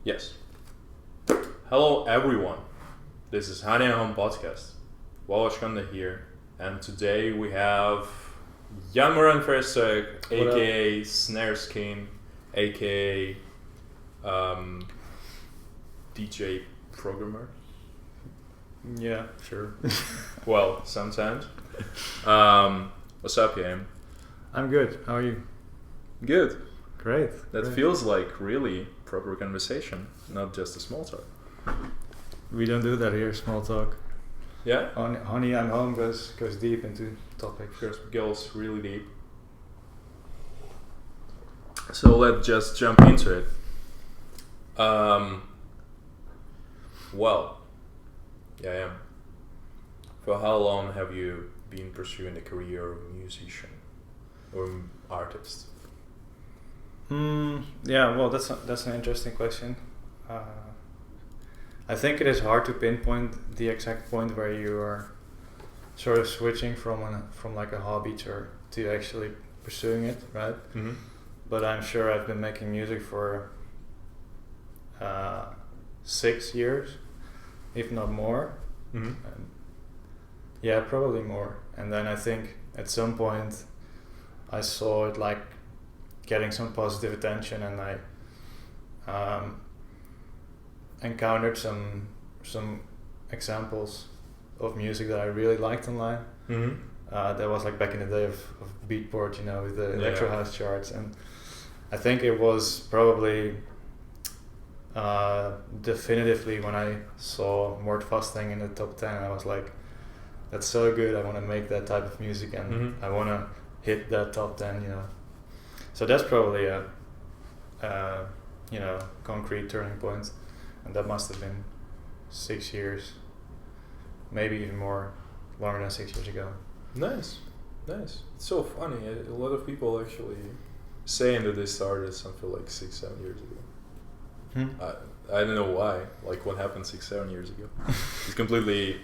Yes. Hello everyone. This is HIH podcast. Welcome here. And today we have Jan-Merijn Versteeg, aka Snareskin, aka DJ programmer. Yeah, sure. Well, sometimes. What's up, Jan? I'm good. How are you? Good. Great. That great. feels like really proper conversation, not just a small talk. We don't do that here, small talk. Yeah? Honey, I'm home goes deep into topics. Goes really deep. So let's just jump into it. Well, yeah, I am. For how long have you been pursuing the career of a musician or artist? Yeah, well, that's an interesting question. I think it is hard to pinpoint the exact point where you are sort of switching from like a hobby to actually pursuing it, right? Mm-hmm. But I'm sure I've been making music for 6 years, if not more. Mm-hmm. Yeah, probably more. And then I think at some point I saw it like getting some positive attention, and I encountered some examples of music that I really liked online. Mm-hmm. That was like back in the day of Beatport, with the electro house charts, and I think it was probably definitively when I saw Mort Fasting in the top 10. I was like, that's so good, I want to make that type of music, and Mm-hmm. I want to hit that top 10, So that's probably a concrete turning point, and that must have been 6 years, maybe even more, longer than 6 years ago. Nice. It's so funny. A lot of people actually saying that they started something like 6-7 years ago. I don't know why. Like, what happened 6-7 years ago? It's completely.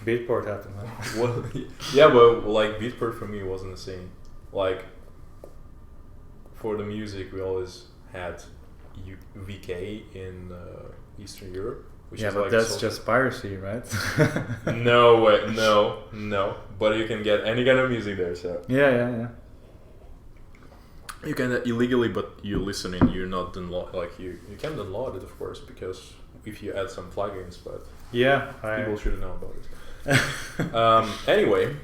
Beatport happened, man. Well, yeah, but like Beatport for me wasn't the same. Like, for the music, we always had VK in Eastern Europe, which yeah, is but like that's just piracy, right? No way, no. But you can get any kind of music there, so. Yeah. You can illegally, but you listening, you're not download, like you can download it, of course, because if you add some plugins, but yeah, people should know about it. Anyway,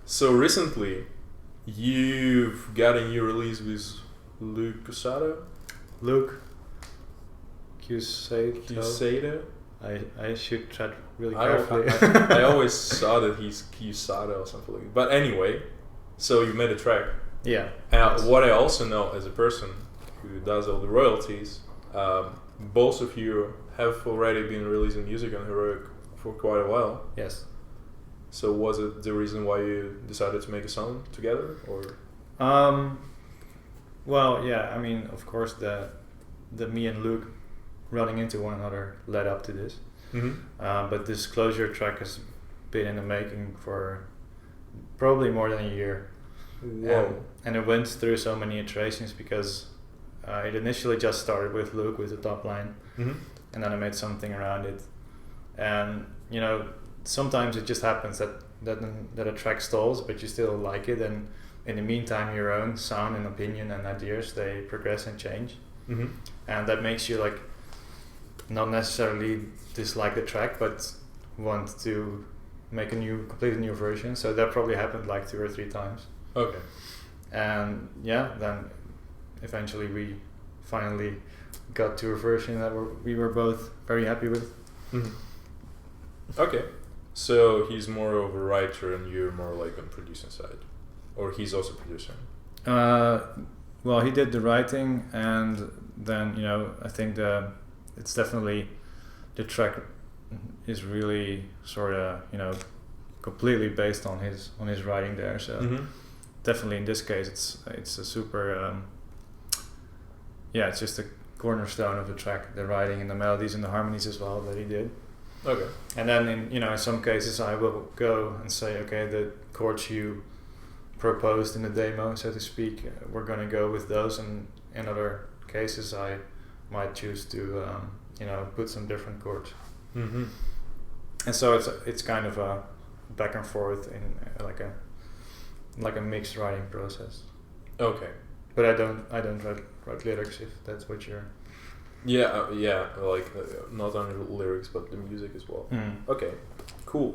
so recently you've got a new release with Luke Cusado. Luke Cusado. I should chat really carefully. I always saw that he's Cusado or something like that. But anyway, so you made a track. Yeah. And what I also know as a person who does all the royalties, both of you have already been releasing music on Heroic for quite a while. Yes. So was it the reason why you decided to make a song together, or? Well, yeah. I mean, of course, the me and Luke running into one another led up to this. Mm-hmm. But this Closure track has been in the making for probably more than a year. Whoa. And it went through so many iterations because it initially just started with Luke with the top line, Mm-hmm. and then I made something around it. And sometimes it just happens that a track stalls, but you still like it, and in the meantime your own sound and opinion and ideas, they progress and change. Mm-hmm. And that makes you like not necessarily dislike the track, but want to make a completely new version. So that probably happened like 2 or 3 times. Okay. And yeah, then eventually we finally got to a version that we were both very happy with. Mm-hmm. Okay. So he's more of a writer and you're more like on producing side, or he's also producing. Well, he did the writing, and then I think it's definitely the track is really sort of completely based on his writing there. So. Mm-hmm. Definitely in this case it's a super it's just a cornerstone of the track, the writing and the melodies and the harmonies as well that he did. Okay. And then in some cases I will go and say, okay, the chords you proposed in the demo, so to speak, we're going to go with those, and in other cases I might choose to put some different chords. Mm-hmm. And so it's kind of a back and forth in like a mixed writing process. Okay. But I don't write lyrics, if that's what you're. Yeah, not only lyrics but the music as well. Okay, cool.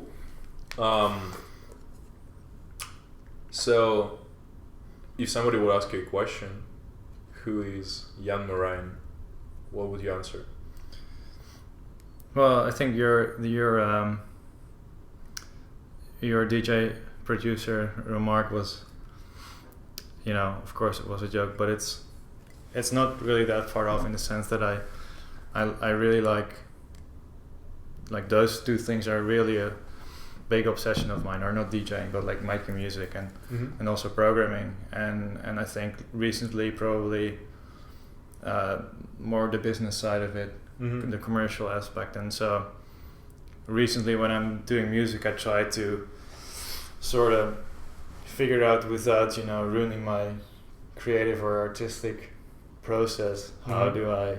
So, if somebody would ask you a question, who is Jan-Merijn, what would you answer? Well, I think your DJ producer remark was, of course it was a joke, but it's not really that far off in the sense that I really like those two things are really a big obsession of mine, or not DJing, but like making music and also programming, and I think recently probably more the business side of it, the commercial aspect. And so recently when I'm doing music, I try to sort of figure out without ruining my creative or artistic process, how do I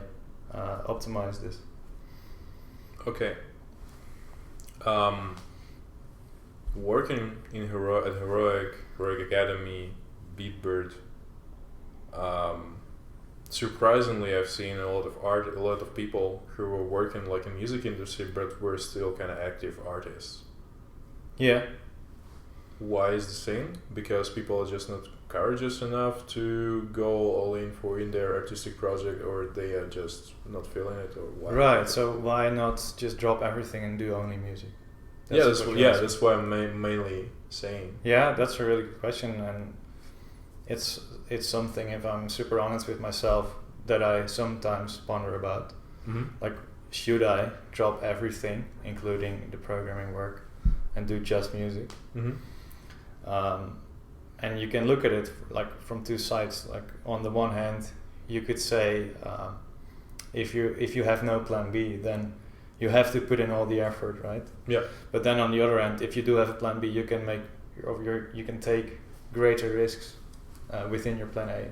optimize this. Okay. Working in Heroic Academy, Beatbird, surprisingly I've seen a lot of people who were working like in music industry but were still kind of active artists. Yeah. Why is the same? Because people are just not courageous enough to go all in their artistic project, or they are just not feeling it, or why? Right, so why not just drop everything and do only music? That's what I'm mainly saying. Yeah, that's a really good question, and it's something, if I'm super honest with myself, that I sometimes ponder about. Like, should I drop everything, including the programming work, and do just music? And you can look at it like from two sides. Like, on the one hand, you could say, if you have no plan B, then you have to put in all the effort, right? Yeah. But then on the other end, if you do have a plan B, you can you can take greater risks within your plan A.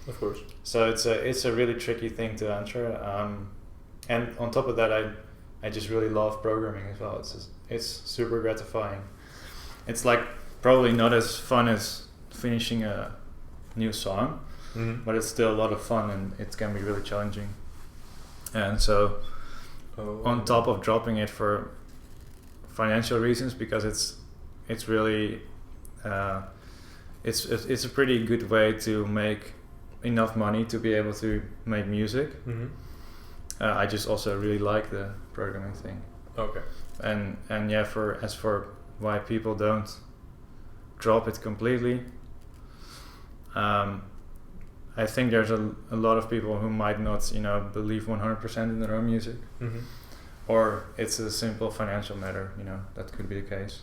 Of course. So it's a really tricky thing to answer. And on top of that, I just really love programming as well. It's super gratifying. It's like probably not as fun as finishing a new song, but it's still a lot of fun, and it can be really challenging. And so on top of dropping it for financial reasons, because it's really it's a pretty good way to make enough money to be able to make music. I just also really like the programming thing. Okay. And yeah, for why people don't drop it completely, I think there's a lot of people who might not believe 100% in their own music, or it's a simple financial matter. That could be the case.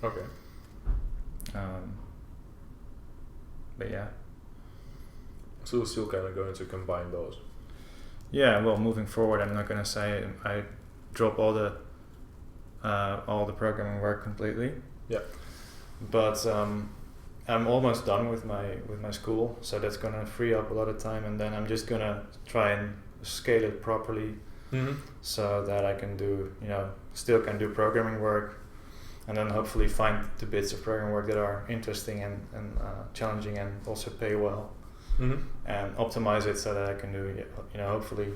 Okay. But yeah. So we're still kind of going to combine those. Yeah, well, moving forward, I'm not gonna say I drop all the programming work completely. Yeah. But I'm almost done with my school, so that's gonna free up a lot of time, and then I'm just gonna try and scale it properly, so that I can do still can do programming work, and then hopefully find the bits of programming work that are interesting and challenging and also pay well. And optimize it so that I can do hopefully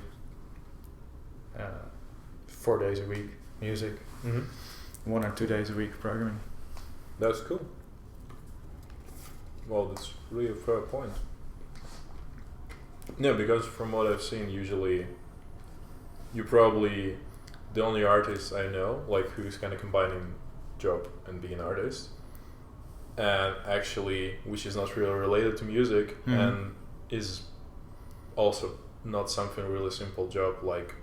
4 days a week music, 1 or 2 days a week programming. That's cool. Well, that's really a fair point. Yeah, because from what I've seen, usually you're probably the only artist I know who's kind of combining job and being an artist, and actually which is not really related to music, and is also not something really simple job like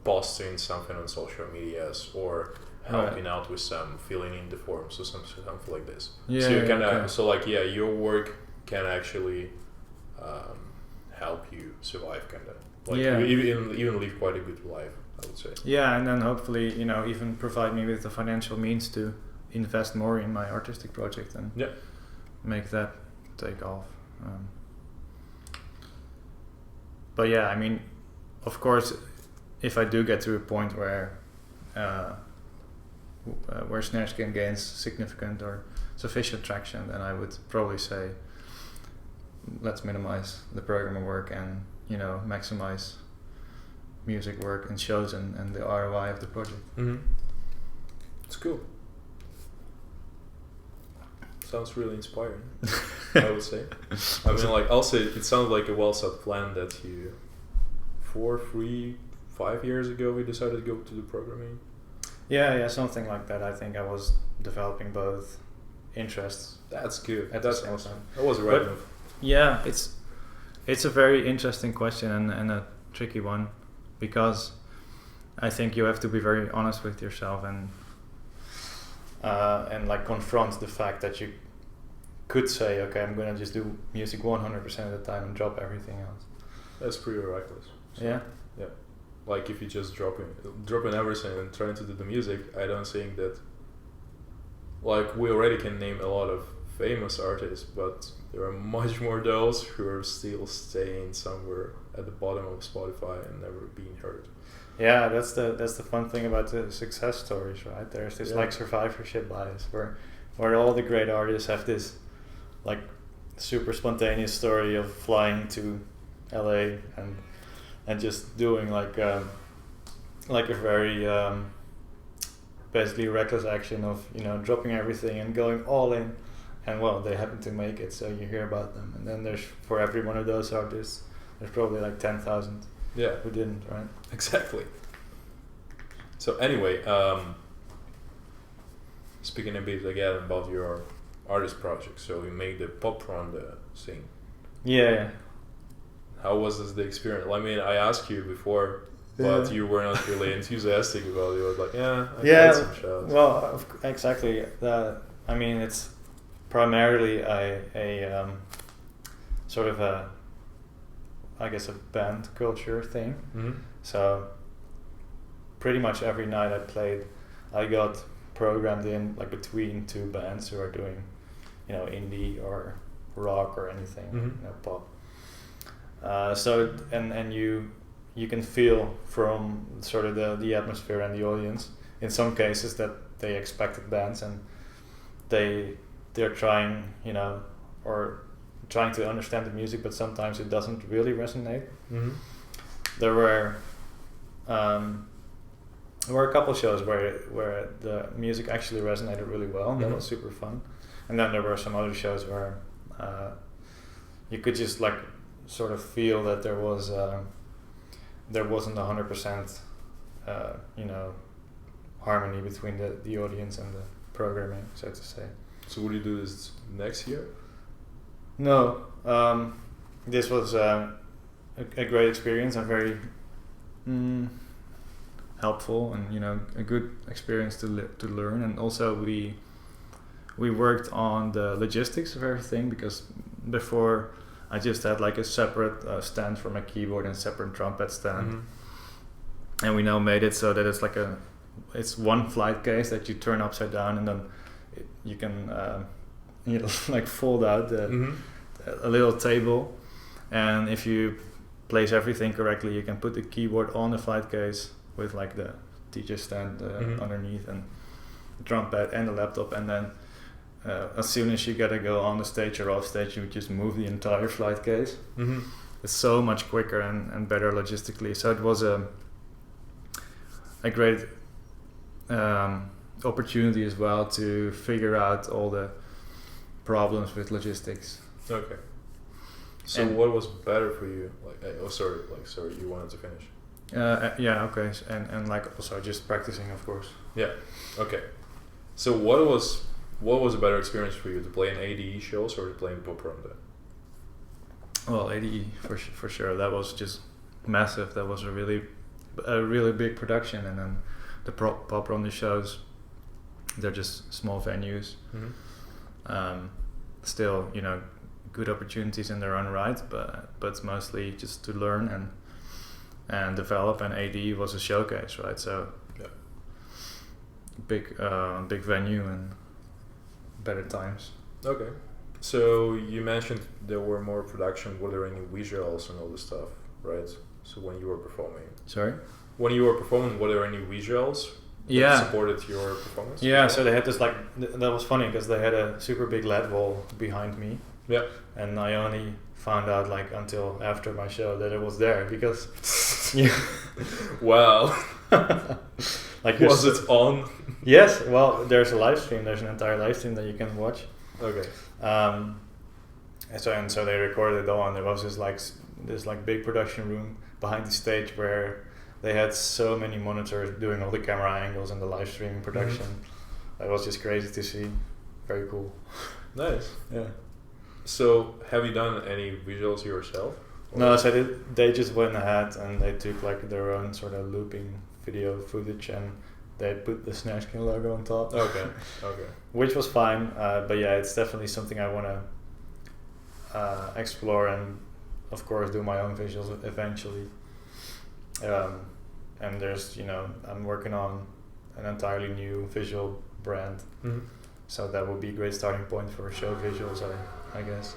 posting something on social medias or helping out with some filling in the forms or something like this. Yeah, so you can your work can actually help you survive, even live quite a good life, I would say. Yeah, and then hopefully even provide me with the financial means to invest more in my artistic project and make that take off. But yeah, I mean, of course, if I do get to a point where Snareskin gains significant or sufficient traction, then I would probably say, let's minimize the programmer work and maximize music work and shows and the ROI of the project. Mm-hmm. It's cool. Sounds really inspiring. I would say. I mean, like, also it sounds like a well set plan that you 5 years ago we decided to go to the programming. Yeah, something like that. I think I was developing both interests. That's good. That's awesome. That was the right move. Yeah, it's a very interesting question and a tricky one, because I think you have to be very honest with yourself and like confront the fact that you could say, okay, I'm gonna just do music 100% of the time and drop everything else. That's pretty reckless. So, yeah. Like if you just dropping everything and trying to do the music, I don't think that. Like we already can name a lot of famous artists, but there are much more those who are still staying somewhere at the bottom of Spotify and never being heard. Yeah, that's the fun thing about the success stories, right? There's this like survivorship bias where all the great artists have this like super spontaneous story of flying to LA and just doing like a very basically reckless action of dropping everything and going all in, and well, they happen to make it, so you hear about them. And then there's, for every one of those artists, there's probably like 10,000 who didn't, right? Exactly. So anyway, speaking a bit again about your artist project, so you made the Popronde thing. Yeah. How was the experience? I mean, I asked you before, but you were not really enthusiastic about it. You were like, I got some shots. Well, exactly. I mean, it's primarily a sort of a band culture thing. Mm-hmm. So pretty much every night I played, I got programmed in like between two bands who are doing, indie or rock or anything, mm-hmm. Pop. So you can feel from sort of the atmosphere and the audience in some cases that they expected bands and they're trying or trying to understand the music, but sometimes it doesn't really resonate. Mm-hmm. There were a couple shows where the music actually resonated really well, and that was super fun. And then there were some other shows where you could just like sort of feel that there wasn't 100% harmony between the audience and the programming, so to say. So will you do this next year? No, this was a great experience and very helpful, and a good experience to learn. And also we worked on the logistics of everything, because before I just had like a separate stand for my keyboard and separate trumpet stand, mm-hmm. and we now made it so that it's one flight case that you turn upside down, and then you can like fold out a little table, and if you place everything correctly, you can put the keyboard on the flight case with like the DJ stand underneath, and the trumpet and the laptop, and then as soon as you gotta go on the stage or off stage, you just move the entire flight case. Mm-hmm. It's so much quicker and better logistically. So it was a great opportunity as well to figure out all the problems with logistics. Okay. So what was better for you? Sorry, you wanted to finish. Yeah, okay, and like also just practicing, of course. Yeah. Okay. So what was a better experience for you, to play in ADE shows or to play in Popronde? Well, ADE for sure. That was just massive. That was a really big production, and then the Popronde shows, they're just small venues. Mm-hmm. Still, good opportunities in their own right, but it's mostly just to learn and develop. And ADE was a showcase, right? So big venue and better times. Okay. So you mentioned there were more production. Were there any visuals and all this stuff, right? So when you were performing. Sorry? When you were performing, were there any visuals that supported your performance? Yeah, so they had this like, that was funny because they had a super big LED wall behind me. Yeah. And I only found out like until after my show that it was there because wow. Like was it on? Yes, well there's a live stream, there's an entire live stream that you can watch. Okay. So they recorded it all, and there was this big production room behind the stage where they had so many monitors doing all the camera angles and the live streaming production. That was just crazy to see. Very cool. Nice. Yeah. So have you done any visuals yourself? No, so they just went ahead and they took like their own sort of looping video footage and they put the Snareskin logo on top. Okay. Which was fine, but yeah, it's definitely something I want to explore and of course do my own visuals eventually. And there's, I'm working on an entirely new visual brand. So that would be a great starting point for show visuals, I guess.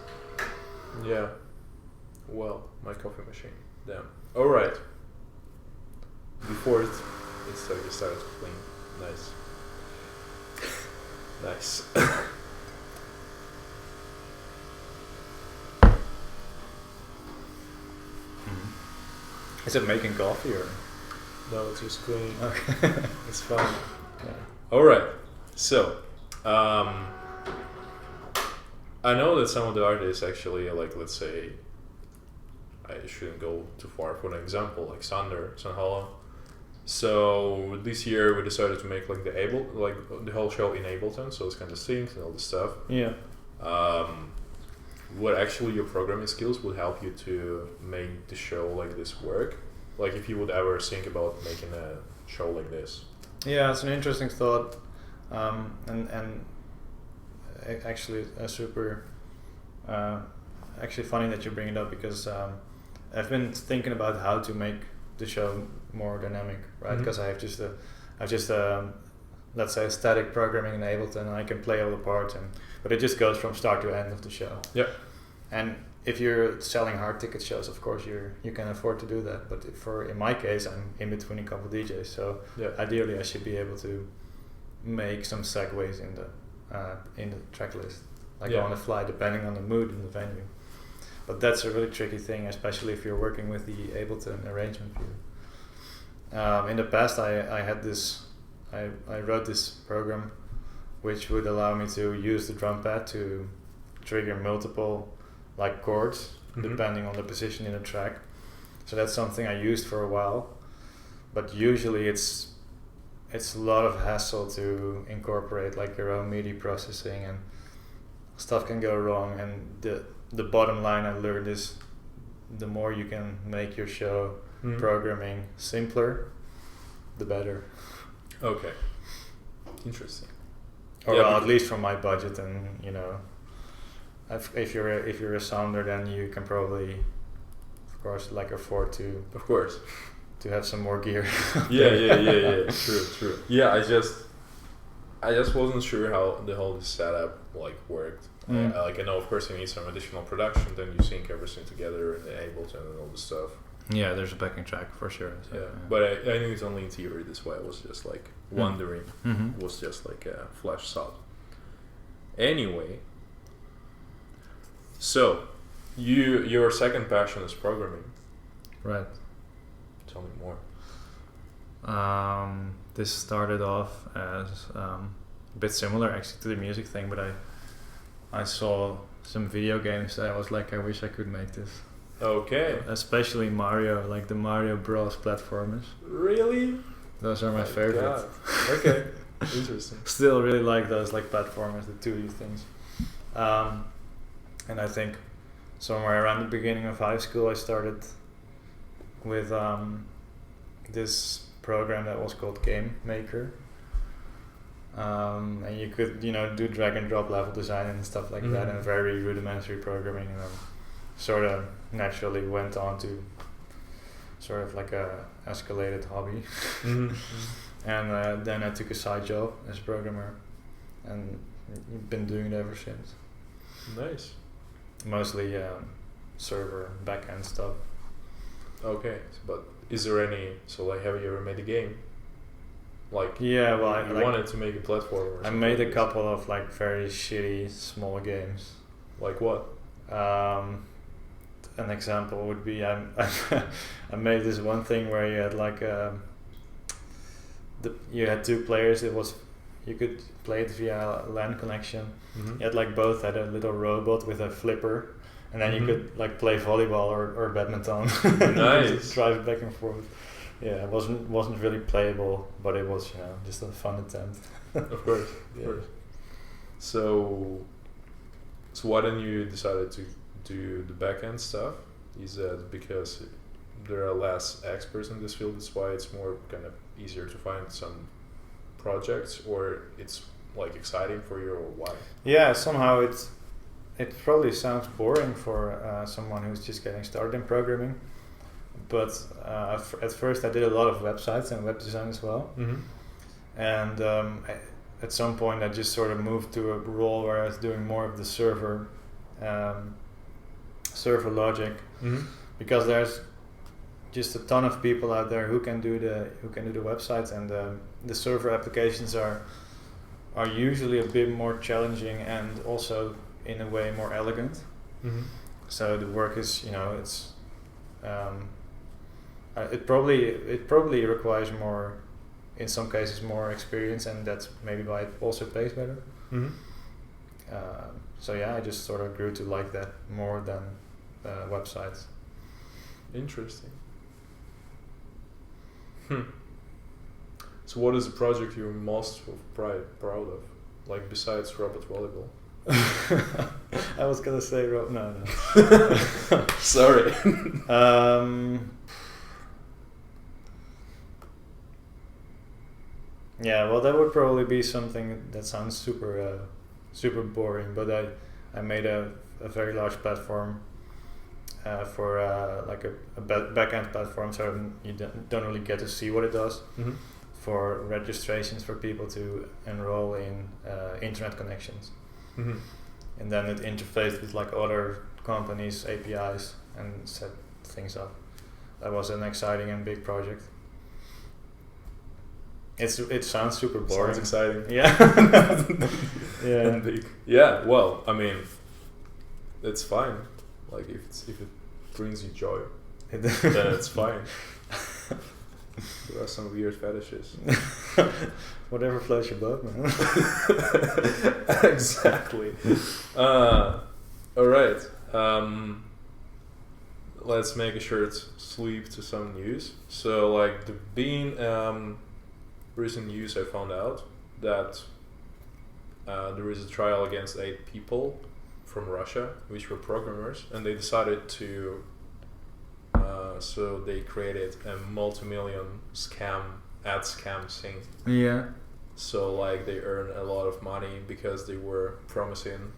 Yeah. Well, my coffee machine. Damn. Alright. Before it started to clean. Nice. Nice. Is it making coffee or? No, it's just cleaning. Okay. It's fine. Yeah. Alright. So, I know that some of the artists actually, like, let's say, I shouldn't go too far for an example, like Sander Sanhala. So this year we decided to make like the whole show in Ableton, so it's kind of synced and all this stuff. Yeah. What actually your programming skills would help you to make the show like this work? Like if you would ever think about making a show like this? Yeah, it's an interesting thought, and actually a super actually funny that you bring it up because I've been thinking about how to make the show more dynamic, right? Because I have just let's say static programming in Ableton, and I can play all the parts, but it just goes from start to end of the show. Yeah. And if you're selling hard ticket shows, of course you can afford to do that. But in my case, I'm in between a couple DJs, so ideally I should be able to make some segues in the track list, like on the fly, depending on the mood and the venue. But that's a really tricky thing, especially if you're working with the Ableton arrangement view. In the past, I had this. I wrote this program, which would allow me to use the drum pad to trigger multiple like chords depending on the position in the track. So that's something I used for a while, but usually it's a lot of hassle to incorporate like your own MIDI processing, and stuff can go wrong. And the bottom line I learned is the more you can make your show programming simpler, the better. Okay. Interesting. Or well, at least from my budget, and if you're a sounder, then you can probably, of course, like afford to. Of course. To have some more gear. Yeah. True. Yeah, I just wasn't sure how the whole setup like worked. I know, of course, you need some additional production, then you sync everything together in Ableton and all this stuff. Yeah, there's a backing track for sure. So, yeah, but I knew it's only in theory. That's why I was just like wondering. It was just like a flash thought. Anyway, so your second passion is programming. Right. Tell me more. This started off as a bit similar actually to the music thing, but I saw some video games that I was like, I wish I could make this. Okay. Especially Mario, like the Mario Bros. Platformers. Really? Those are my favorite. God. Okay. Interesting. Still really like those like platformers, the 2D things. And I think somewhere around the beginning of high school I started with this program that was called Game Maker. And you could, do drag and drop level design and stuff like that, and very rudimentary programming, and sort of naturally went on to sort of like a escalated hobby. And then I took a side job as a programmer, and been doing it ever since. Nice. Mostly server backend stuff. Okay, but is there any? So like, have you ever made a game? Like, Yeah, well, you wanted to make a platform. Or I made a couple of like very shitty small games. Like what? An example would be I made this one thing where you had like you had 2 players. You could play it via LAN connection. Mm-hmm. You had like both had a little robot with a flipper, and then you could like play volleyball or badminton. Nice. Just drive it back and forth. Yeah, it wasn't really playable, but it was just a fun attempt. Of course, of course. So why didn't you decided to do the back-end stuff? Is that because there are less experts in this field, that's why it's more kind of easier to find some projects, or it's like exciting for you, or why? Yeah, somehow it probably sounds boring for someone who's just getting started in programming, but at first I did a lot of websites and web design as well. Mm-hmm. And at some point I just sort of moved to a role where I was doing more of the server logic, because there's just a ton of people out there who can do the websites, and the server applications are usually a bit more challenging and also in a way more elegant. Mm-hmm. So the work is it probably requires more, in some cases, more experience, and that's maybe why it also pays better. Mm-hmm. So yeah, I just sort of grew to like that more than websites. Interesting. So what is the project you're most proud of? Like besides robot volleyball? I was gonna say no. Sorry. Yeah, well, that would probably be something that sounds super boring, but I made a very large platform for like a back-end platform, so you don't really get to see what it does. Mm-hmm. For registrations for people to enroll in internet connections. Mm-hmm. And then it interfaced with like other companies' APIs and set things up. That was an exciting and big project. It sounds super boring. Sounds exciting. Yeah. Yeah. And big. Yeah. Well, I mean, it's fine. Like if it brings you joy, then it's fine. There are some weird fetishes. Whatever floats your boat, man. Exactly. All right. Let's make a short sweep to some news. So, like the recent news, I found out that there is a trial against 8 people from Russia, which were programmers, and they decided to. So they created a multi-million ad scam thing. Yeah. So like they earned a lot of money because they were promising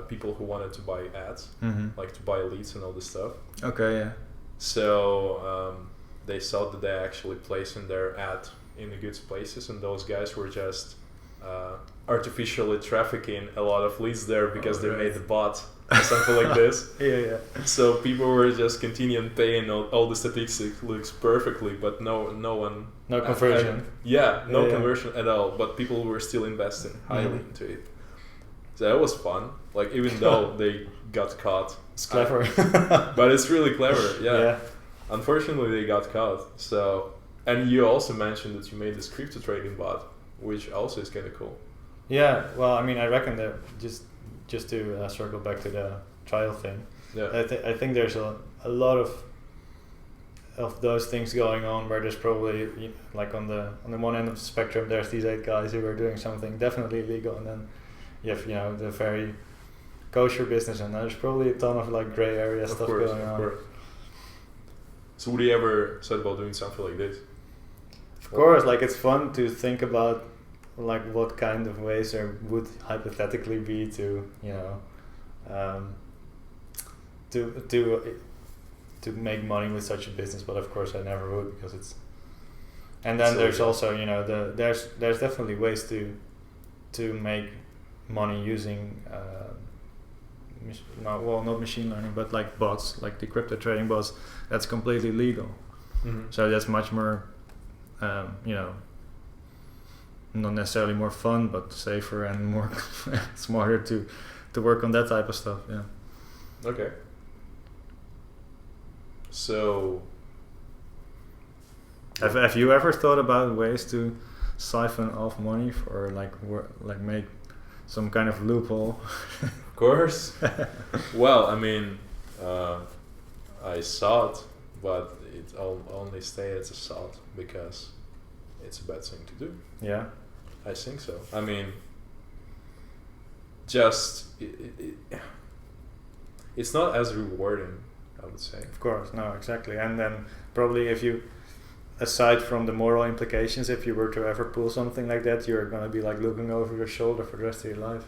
people who wanted to buy ads, like to buy leads and all this stuff. Okay, yeah. So they thought that they actually placing their ad in the good places, and those guys were just artificially trafficking a lot of leads there because they made the bot or something like this. Yeah. So people were just continuing paying, all the statistics looks perfectly, but no one. No conversion. No conversion at all. But people were still investing highly into it. So that was fun. Like even though they got caught. It's clever. But it's really clever. Yeah. Unfortunately, they got caught. So, and you also mentioned that you made this crypto trading bot, which also is kind of cool. Yeah. Well, I mean, I reckon that just to circle back to the trial thing. Yeah. I think there's a lot of those things going on where there's probably like on the one end of the spectrum there's these 8 guys who are doing something definitely illegal, and then you have the very kosher business, and there's probably a ton of like gray area stuff going on. Of course. So would you ever thought about doing something like this? Of course, like it's fun to think about like what kind of ways there would hypothetically be to to make money with such a business, but of course I never would, because it's. And then there's also there's definitely ways to make money using not machine learning, but like bots, like the crypto trading bots, that's completely legal. So that's much more, not necessarily more fun, but safer and more smarter to work on that type of stuff. Yeah. Okay. So, have you ever thought about ways to siphon off money for like make some kind of loophole? Of course. Well, I mean, I saw it, but it only stayed as a thought because it's a bad thing to do. Yeah. I think so. I mean, just it's not as rewarding, I would say. Of course, no, exactly. And then probably if you, aside from the moral implications, if you were to ever pull something like that, you're gonna be like looking over your shoulder for the rest of your life.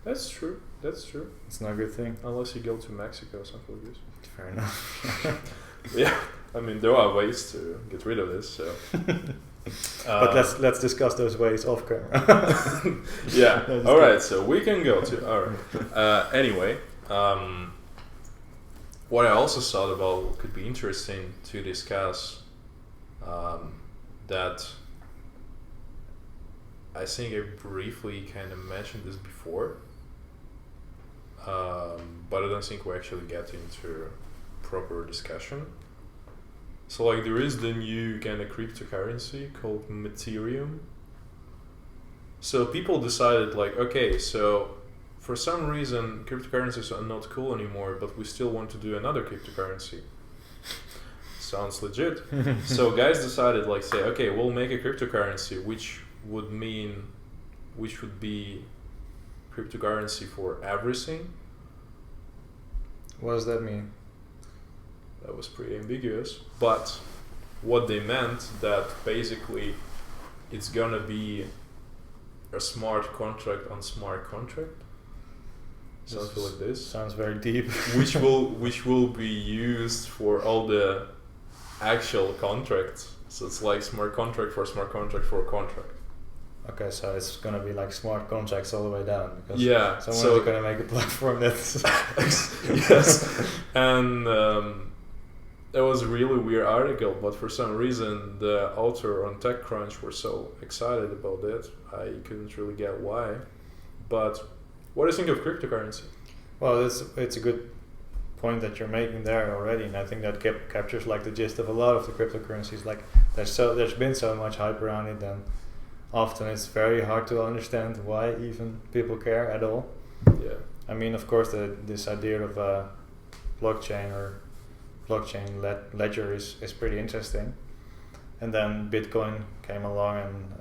That's true. That's true. It's not a good thing. Unless you go to Mexico or something like this. Fair enough. Yeah, I mean there are ways to get rid of this. So. But let's discuss those ways off camera. Yeah. All right. So we can go to. All right. Anyway, what I also thought about could be interesting to discuss. That I think I briefly kind of mentioned this before, but I don't think we actually get into proper discussion. So like there is the new kind of cryptocurrency called Ethereum. So people decided like, okay, so for some reason cryptocurrencies are not cool anymore, but we still want to do another cryptocurrency. Sounds legit. So guys decided like say, okay, we'll make a cryptocurrency which would be cryptocurrency for everything. What does that mean? That was pretty ambiguous, but what they meant that basically it's gonna be a smart contract on smart contract. Something like this. Sounds very deep. which will be used for all the actual contracts. So it's like smart contract for smart contract for contract. Okay, so it's gonna be like smart contracts all the way down because someone's so gonna make a platform that's yes, and that was a really weird article, but for some reason the author on TechCrunch were so excited about it. I couldn't really get why. But what do you think of cryptocurrency? Well, it's a good point that you're making there already, and I think that captures like the gist of a lot of the cryptocurrencies. Like there's been so much hype around it, and often it's very hard to understand why even people care at all. Yeah. I mean, of course, this idea of blockchain or blockchain ledger is pretty interesting. And then Bitcoin came along and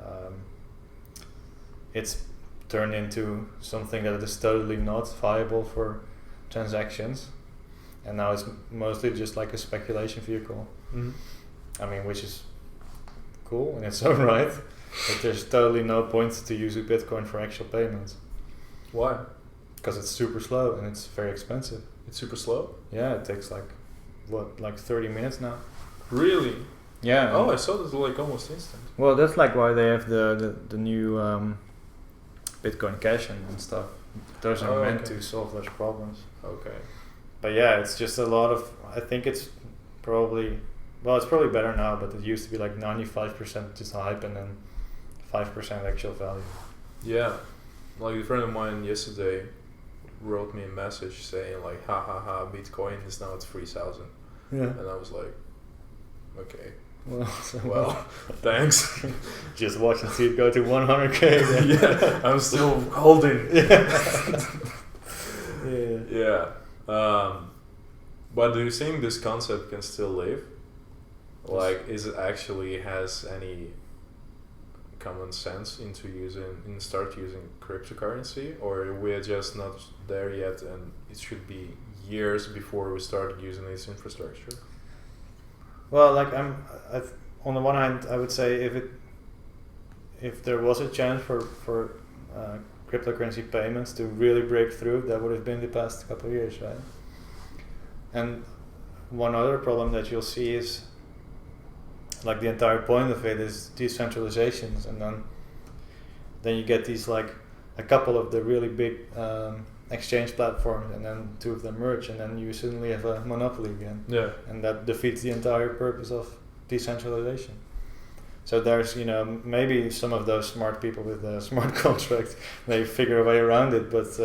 it's turned into something that is totally not viable for transactions. And now it's mostly just like a speculation vehicle. Mm-hmm. I mean, which is cool in its own right. But there's totally no point to use a Bitcoin for actual payments. Why? Because it's super slow and it's very expensive. It's super slow? Yeah, it takes like 30 minutes now. Really? Yeah. Oh, I saw this like almost instant. Well, that's like why they have the new Bitcoin Cash and stuff. Those are meant to solve those problems. Okay. But yeah, it's just a lot of, I think it's probably better now, but it used to be like 95% just hype and then 5% actual value. Yeah. Like a friend of mine yesterday wrote me a message saying like, ha ha ha, Bitcoin is now at 3,000. Yeah. And I was like, okay. Well, thanks. Just watch and see it go to 100k. Yeah, I'm still holding. Yeah. But do you think this concept can still live? Like, is it actually has any common sense in start using cryptocurrency, or we're just not there yet, and it should be years before we start using this infrastructure? Well, like on the one hand, I would say if there was a chance for cryptocurrency payments to really break through, that would have been the past couple of years, right? And one other problem that you'll see is like the entire point of it is decentralizations, and then you get these like a couple of the really big exchange platforms, and then two of them merge, and then you suddenly have a monopoly again. Yeah. And that defeats the entire purpose of decentralization. So there's, maybe some of those smart people with the smart contracts, they figure a way around it, but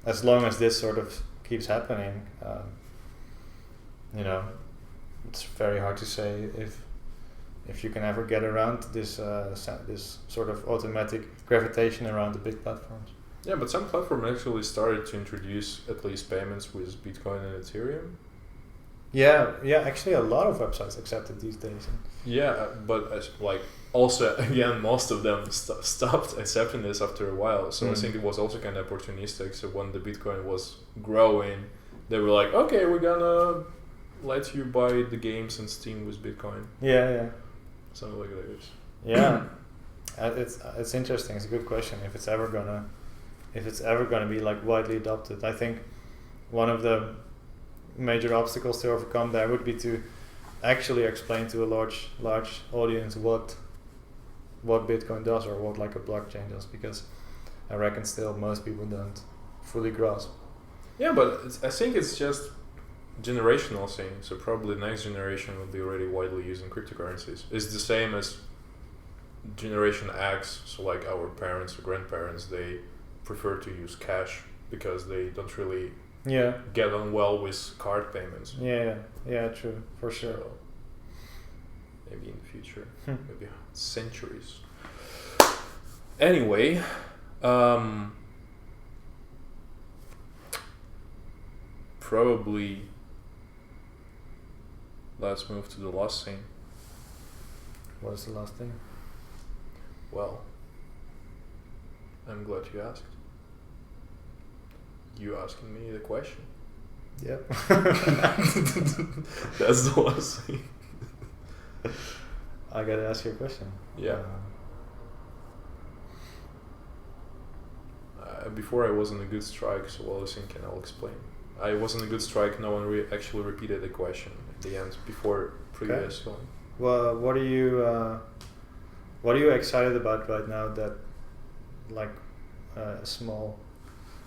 as long as this sort of keeps happening, it's very hard to say if you can ever get around this this sort of automatic gravitation around the big platforms. Yeah, but some platforms actually started to introduce at least payments with Bitcoin and Ethereum. Yeah, actually a lot of websites accept it these days. Yeah, but also again, most of them stopped accepting this after a while. So I think it was also kind of opportunistic. So when the Bitcoin was growing, they were like, okay, we're gonna let you buy the games and Steam with Bitcoin. Yeah. Something like this. Yeah, it's interesting. It's a good question. If it's ever gonna be like widely adopted, I think one of the major obstacles to overcome there would be to actually explain to a large audience what Bitcoin does or what like a blockchain does, because I reckon still most people don't fully grasp. Yeah, but I think it's just generational thing. So probably the next generation will be already widely using cryptocurrencies. It's the same as Generation X. So like our parents or grandparents, they prefer to use cash because they don't really get on well with card payments. Yeah, true, for sure. So maybe in the future, maybe centuries. Anyway, probably let's move to the last thing. What's the last thing? Well, I'm glad you asked. You asking me the question. Yep. That's the last thing. I gotta ask you a question. Yeah. Before I was on a good strike, so I was thinking I'll explain. I was on a good strike. No one actually repeated the question at the end before previous one. Well, what are you excited about right now that like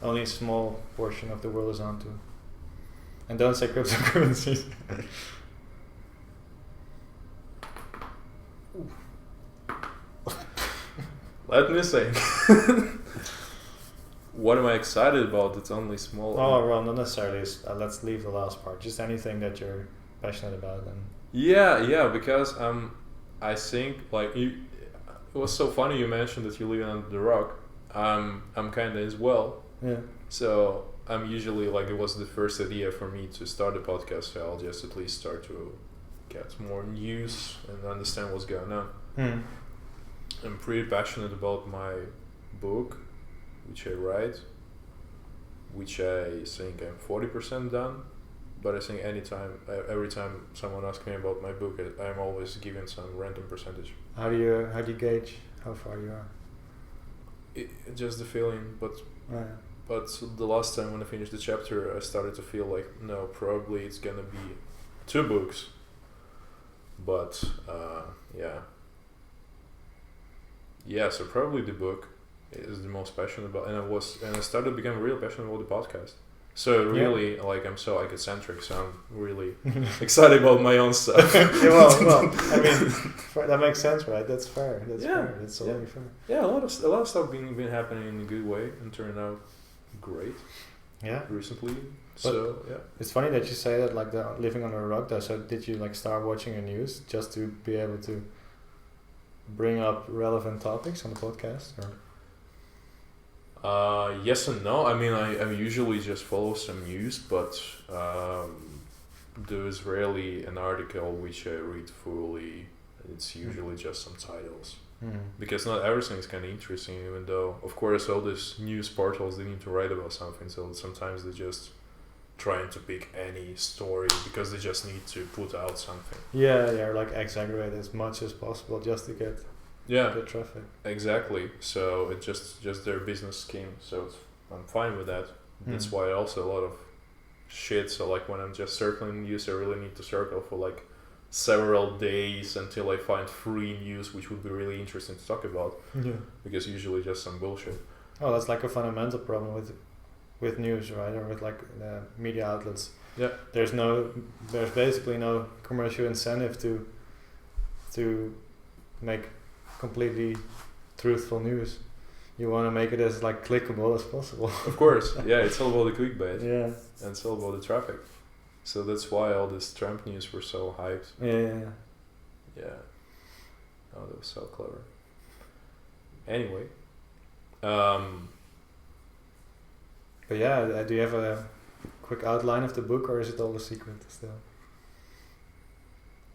only a small portion of the world is onto? And don't say cryptocurrencies. Let me think. What am I excited about? It's only small. Oh, well, not necessarily. Let's leave the last part. Just anything that you're passionate about. And yeah, because I think it was so funny you mentioned that you live under the rock. I'm kind of as well. Yeah. So I'm usually it was the first idea for me to start a podcast. So I'll just at least start to get more news and understand what's going on. I'm pretty passionate about my book, which I write, which I think I'm 40% done. But I think every time someone asks me about my book, I'm always given some random percentage. How do you gauge how far you are? Just the feeling, but the last time when I finished the chapter, I started to feel like no, probably it's gonna be 2 books. But so probably the book is the most passionate about, and I started becoming really passionate about the podcast. So really, I'm so eccentric, so I'm really excited about my own stuff. well, I mean, that makes sense, right? That's fair. Fair. That's totally fair. Yeah, a lot of stuff been happening in a good way and turned out great. Yeah. Recently, but it's funny that you say that, like the living under a rock. Though, so did you start watching the news just to be able to bring up relevant topics on the podcast, or? Yes and no. I mean, I usually just follow some news, but there's rarely an article which I read fully. It's usually just some titles. Because not everything is kind of interesting, even though, of course, all these news portals, they need to write about something, so sometimes they're just trying to pick any story because they just need to put out something. Yeah, exaggerate as much as possible just to get traffic. Exactly. So it's just their business scheme. So I'm fine with that. That's why also a lot of shit. So when I'm just circling news, I really need to circle for several days until I find free news, which would be really interesting to talk about. Yeah. Because usually just some bullshit. Oh, that's a fundamental problem with with news, right, or with like media outlets. Yeah. There's basically no commercial incentive to make completely truthful news. You want to make it as like clickable as possible. Of course, yeah, it's all about the clickbait. Yeah. And it's all about the traffic. So that's why all this Trump news were so hyped. Yeah. Yeah. Oh, that was so clever. Anyway. But yeah, do you have a quick outline of the book, or is it all a secret still?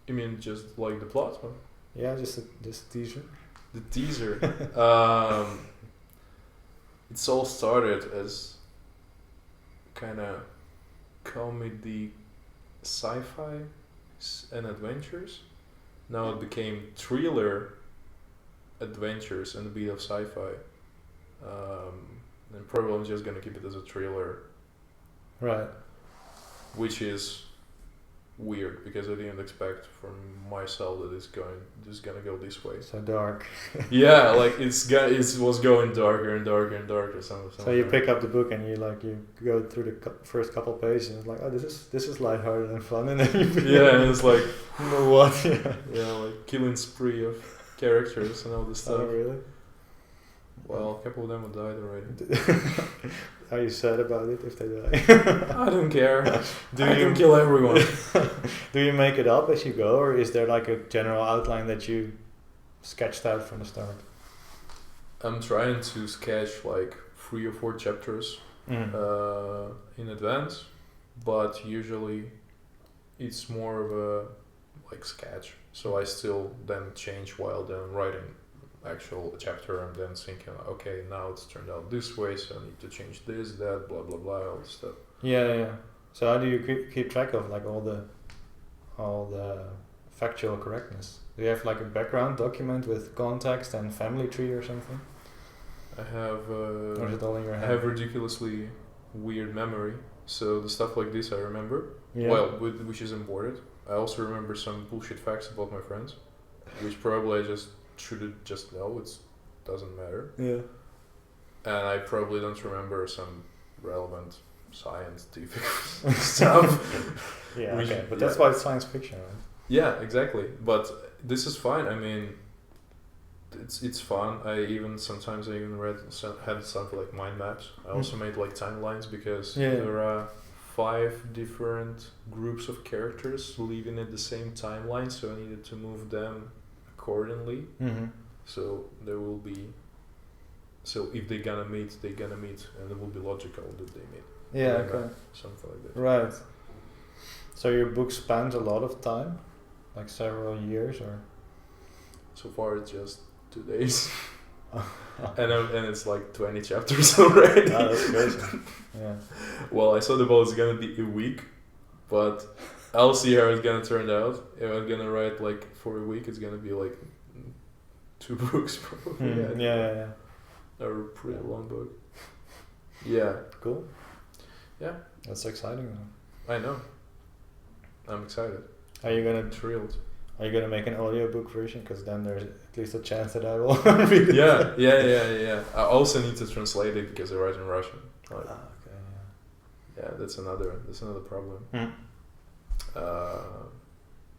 You mean just like the plot? Huh? Yeah, just a teaser. The teaser. It's all started as kind of comedy, sci-fi, and adventures. Now it became thriller, adventures, and a bit of sci-fi. And probably I'm just gonna keep it as a thriller. Right. Which is weird because I didn't expect from myself that it's just gonna go this way. So dark. Yeah, like it was going darker and darker and darker. So you pick up the book and you go through the first couple pages and it's like, oh, this is lighthearted and fun, and then yeah, and it's like what? Yeah, like killing spree of characters and all this stuff. Oh really? Well, a couple of them have died already. Are you sad about it if they die? I don't care. I can kill everyone. Do you make it up as you go, or is there like a general outline that you sketched out from the start? I'm trying to sketch like 3 or 4 chapters in advance, but usually it's more of a like sketch. So I still then change while then writing actual chapter. I'm then thinking, okay, now it's turned out this way, so I need to change this, that, blah blah blah, all this stuff. Yeah. So how do you keep track of like all the factual correctness? Do you have like a background document with context and family tree or something? I have. Or is it all in your head? I have ridiculously weird memory, so the stuff like this I remember. Yeah. Well, which is important. I also remember some bullshit facts about my friends, which probably I should just know. It doesn't matter. Yeah. And I probably don't remember some relevant scientific stuff. Yeah. Okay. But that's why it's science fiction, right? Yeah, exactly. But this is fine. I mean, it's fun. I even had something like mind maps. I also made like timelines because there are 5 different groups of characters living at the same timeline, so I needed to move them accordingly. Mm-hmm. So there will be. So if they're gonna meet, and it will be logical that they meet. Yeah. Like Okay. Something like that. Right. So your book spans a lot of time, like several years, or? So far, it's just 2 days. and it's like 20 chapters already. Oh, that's crazy. Yeah. Well, I thought about it's gonna be a week, but I'll see how it's gonna turn out. If I'm gonna write like for a week, it's gonna be like 2 books probably. Yeah. Or a pretty long book. Yeah. Cool. Yeah. That's exciting though. I know. I'm excited. I'm thrilled. Are you gonna make an audiobook version? Because then there's at least a chance that I will read it. Yeah. I also need to translate it because I write in Russian. Like, okay. Yeah, that's another problem.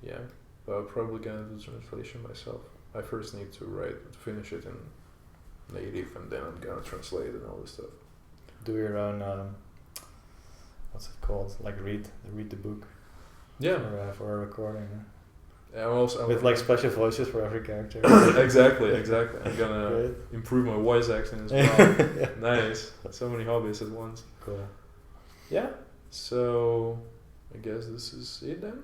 Yeah, but I'm probably gonna do translation myself. I first need to finish it in native, and then I'm gonna translate and all this stuff. Do your own. What's it called? Like read the book. Yeah. For a recording. I'm also with like special voices for every character. Exactly. I'm gonna improve my voice acting as well. Yeah. Nice. So many hobbies at once. Cool. Yeah. So I guess this is it then.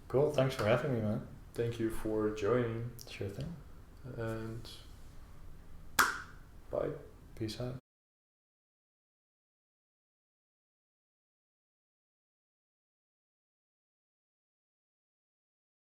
Cool. Thanks for having me, man. Thank you for joining. Sure thing. And bye. Peace out.